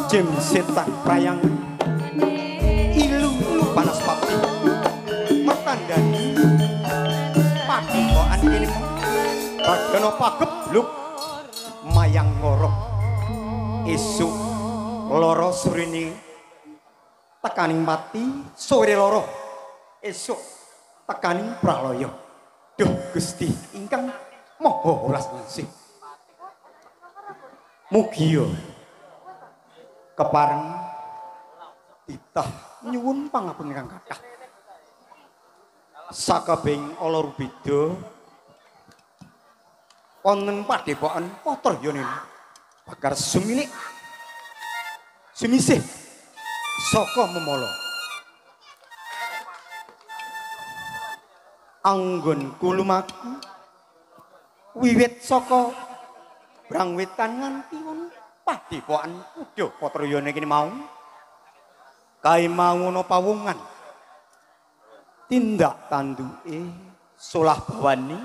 jem setan prayang ilu Banaspati mertandani padepokan kene Bagana pagebluk mayang ngoro esuk loro surene tekaning pati sore loro esuk tekaning pralaya. Duh Gusti ingkang maha welas asih. Mugi kepareng titah nyuwun pangapun ingkang kathah. Sakabehing ala rubeda wonten padepokan Patrayana bakar sumilik sumisih saka memala. Anggonku lumaku wiwit saka Brangwetan nganti wonten padepokan Kuda Patrayana kene mau kae mau ana pawungan tindak tanduke solah bawani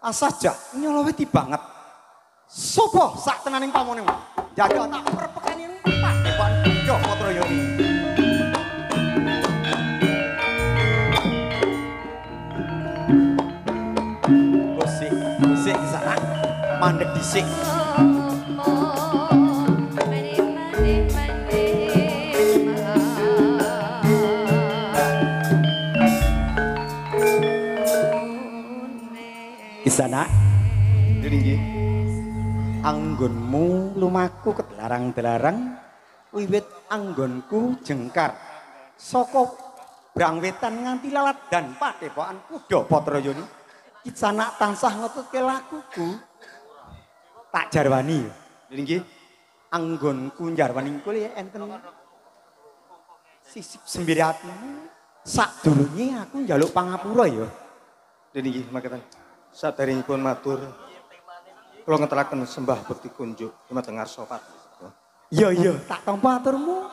asaja nyoloweti banget sapa sak tenaning pamone jaga tak perpekani padepokan Kuda Patrayana. Gosik sana mandek dhisik. Kisana nggih anggonmu lumaku ketlarang-telarang wiwit anggonku jengkar saka Brangwetan nganti lalat dan padepokan Kuda Patrayana. Kisana tansah ngetutke lakuku tak jarwani nggih anggonku jarwani kula enten sisip sembire atimu sadurunge aku njaluk pangapura ya. Nggih makaten. Saderengipun matur kula ngeteraken sembah bekti kunjuk dumateng ngarsa pati. Iya tak tampa aturmu.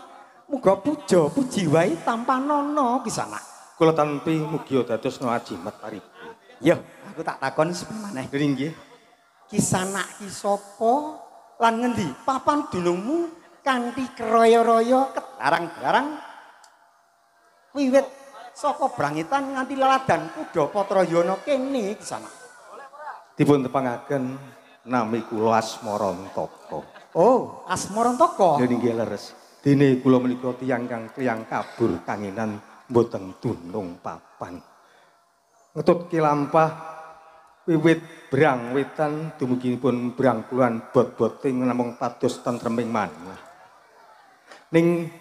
Muga puja puji wae tanpa nono Kisana. Kula tampi mugi dados no ajimat paribu. Ya, aku tak takon sepi maneh. Nggih. Kisana ki sapa lan ngendi papan dunungmu kanthi keroyo-royo ketlarang-larang wiwit saka Brangitan nganti laladan Kuda Patrayana kene Kisana. Dipun tepangaken nami kula Asmarantaka. Oh, Asmarantaka. Nggih leres. Dene kula menika tiyang kang kliyang kabur kangenan mboten dunung papan. Ngetutke lampah wiwit Brangwetan dumuginipun Brangkuluan bot-boting namung pados tentreming manah. Ning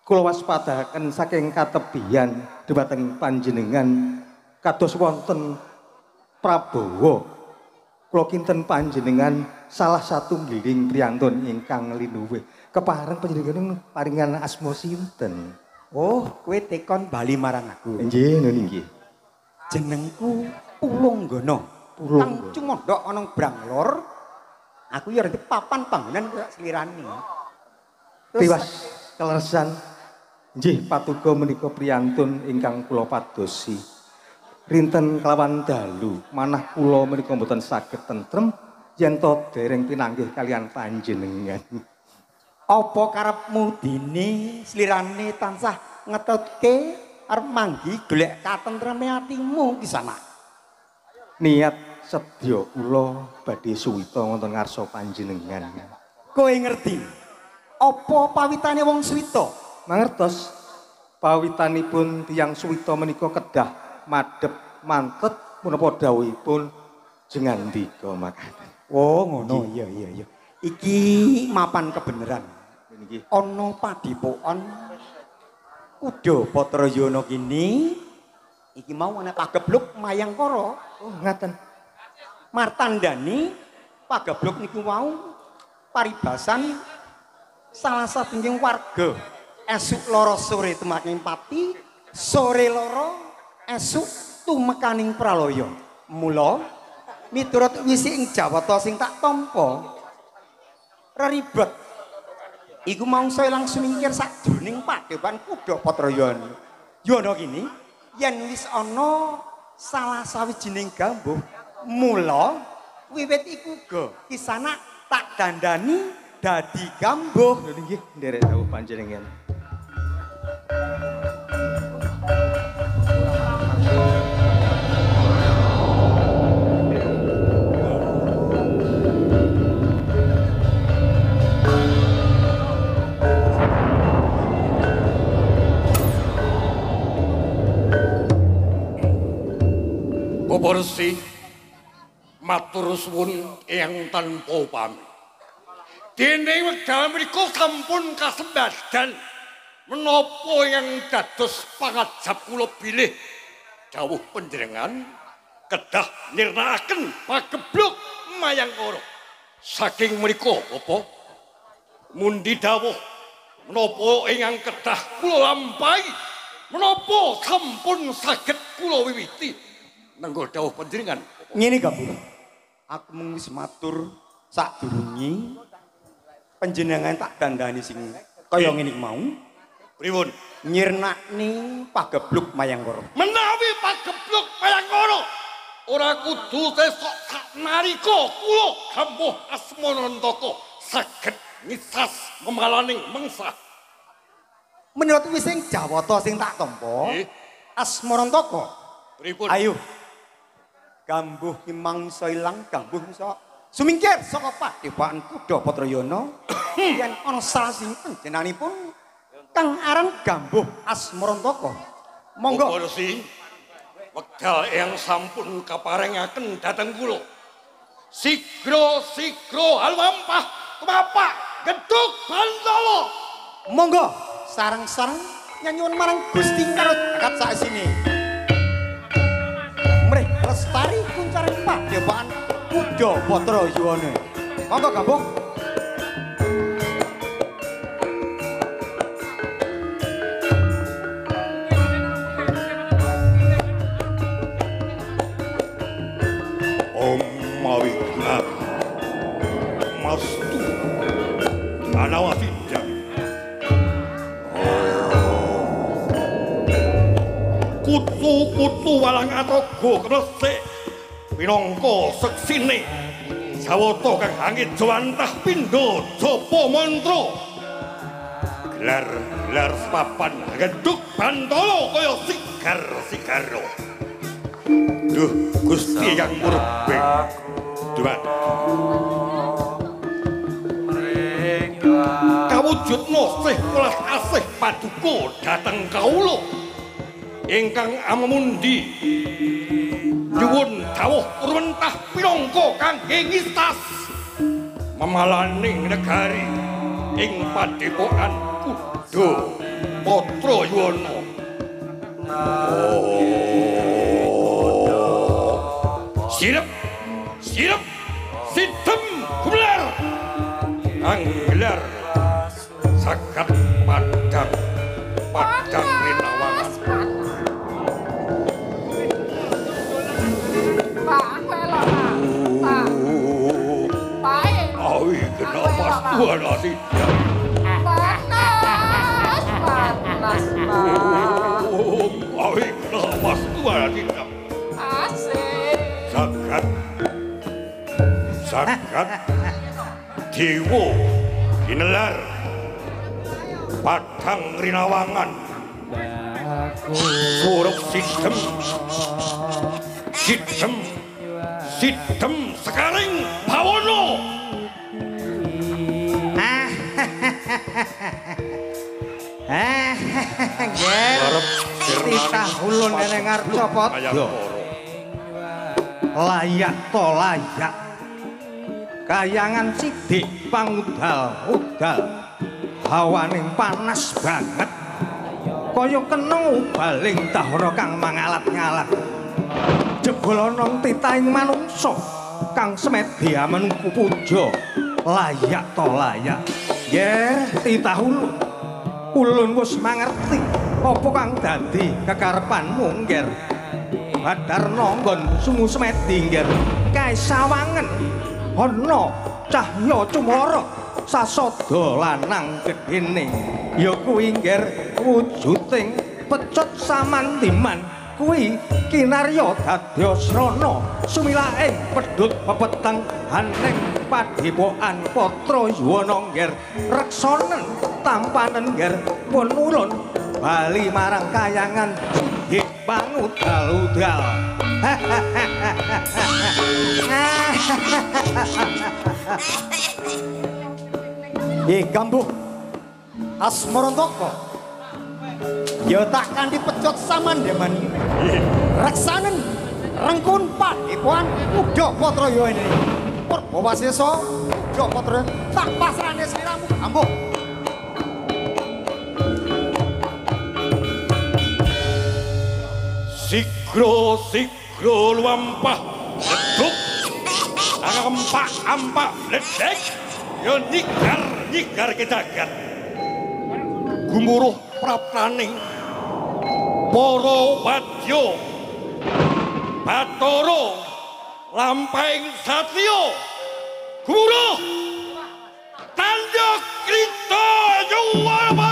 kula waspadaken saking katebian dhumateng panjenengan kados wonten Prabowo. Kula kinten panjenengan salah satunggiling priyantun ingkang linuwih. Kepareng panjenengan paringan asma sinten? Oh, kowe tekon bali marang aku. Nggih. Jenengku Pulunggana. Kang cumondhok ana Branglor. Aku ya reti papan panggonan kaya slirane. Tiwas keleresan. Nggih patuga menika priyantun ingkang kula padosi. Rinten kelawan dalu manah kula menika mboten saged tentrem yen to dereng pinanggih kalian panjenengan. Apa karepmu dene slirane tansah ngetutke arep manggi golek katentreme atimu Kisana? Niat sedya kula badhe suwita wonten ngarsa panjenengan. Kowe ngerti apa pawitane wong suwita? Mangertos pawitanipun tiyang suwita menika kedah madhep mantet menapa dawuhipun jengandika makaten. Oh ngono iya. Iki mapan kebenaran. Nggih. Ana padepokan Kuda Patrayana kene iki mau ana pagebluk Mayangkara. Oh ngaten. Martandani pagebluk niku mau paribasan salah satunggiling warga esuk loro sore tumaking pati sore loro esuk tumekaning pralaya. Mula miturut wisi ing Jawata sing tak tampa reribet iku mangsa langsung mingkir sadurunge padepokan Kuda Patrayana. Ya ana kene yen wis ana salah sawijining gambuh mula wiwit iku ga Kisana tak dandani dadi kambuh. Lho nggih nderek dawuh panjenengan. Bersih matur suwun eyang tanpa upami. Dene wekdal menika sampun kasembadan menapa yang dados pangajap kula bilih dawuh panjenengan kedah nirnakaken pagebluk Mayangkara. Saking menika apa mundi dawuh menapa ingkang kedah kula lampahi menapa sampun saged kula wiwiti nenggo dawuh panjenengan. Ngene Kambuh. Aku mung wis matur sadurunge panjenengan tak dandani sing kaya ngene mau. Pripun? Nyirnakne pagebluk Mayangkara. Menawi pagebluk Mayangkara ora kudu sesuk saknarika kula Kambuh Asmanantaka saged ngisas memalaning mengsah. Menurut wis sing Jawata sing tak tampa, Asmanantaka. Pripun? Ayo. Kambuh ki mangsa ilang, kambuh iso sumingkir saka Padepokan Kuda Patrayana yen ana salah sing panjenenganipun kang aran Kambuh Asmarantaka. Monggo. Kursi wekdal yang sampun kaparengaken dhateng kula. Sigra alwampah tumapak gedhug Bantala. Monggo sareng-sareng nyanyuwun marang Gusti karo jagat sakesine. Mrih lestari kuncaring Padepokan Kuda Patrayana. Monggo Kambuh. Mawigna Mastu Anawatidya Kutu-kutu walang atogo kresik pinangka seksine Jawata kang hangit jawantah pindha japa mantra gelar papan gedhug Bantala kaya sigar-sigaro. Duh Gusti yang murbeng Tuhan kawujudna sih welas asih paduka dhateng kawula ingkang amemundi nyuwun dawuh urwentah pinangka kangge ngistas memalaning negari ing Padepokan Kuda Patrayana. Sirep, sidem, gumelar, anggelar, sakat padang rinawangan. Awi kenapa Tuhan tidak? Awi kenapa Tuhan tidak? Sakat Dewa Ginelar Padang Rinawangan Surup Sidem Sekaring Bawono. Titah ulun neneng Arcapada layak to layak kayangan sidik pangudal-udal hawaning panas banget kaya kena ubaling dahana kang mangalat-ngalat jebul ana titahing manungsa kang semedya menunggu puja layak to layak. Nggih titah ulun wis mangerti apa kang dadi kekarepanmu nggih. Badarna nggon sungu semedi nggih kae sawangen ana cahya cumara sasada lanang gedhene ya kuwi nggih wujuding pecut samandiman kuwi kinarya dadya srana sumila ing pedhut pepeteng haning padipokan patra yuwana ngger reksanen tampanen ngger pun ulun bali marang kayangan nggih pangudal-udal. Gambuh Asmarantaka ya takkan dipecot samandeman reksanen rengkun padipokan Udapatra ini Purbawasesa Udapatra tak pasrahne sliramu Gambuh. Sigro luampah leduk ampak ledek ya nyigar kejagat gumuruh prapraning para wadya Bathara lampahing satriya gumuruh tandha krita Yuwana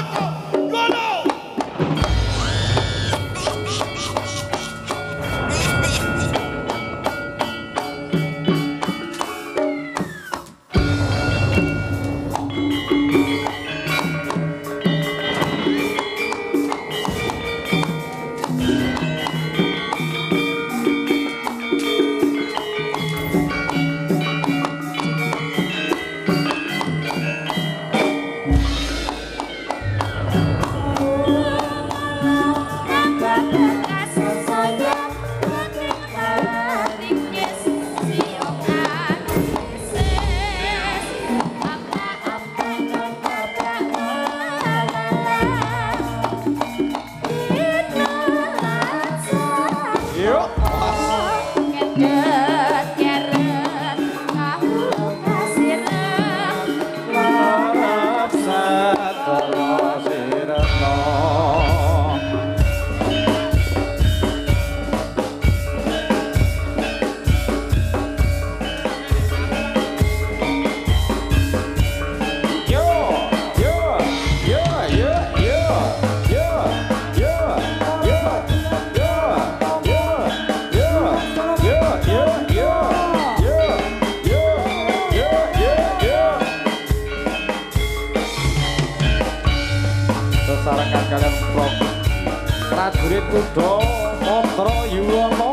Sarangan kalian prajurit kuda Patra Yuwana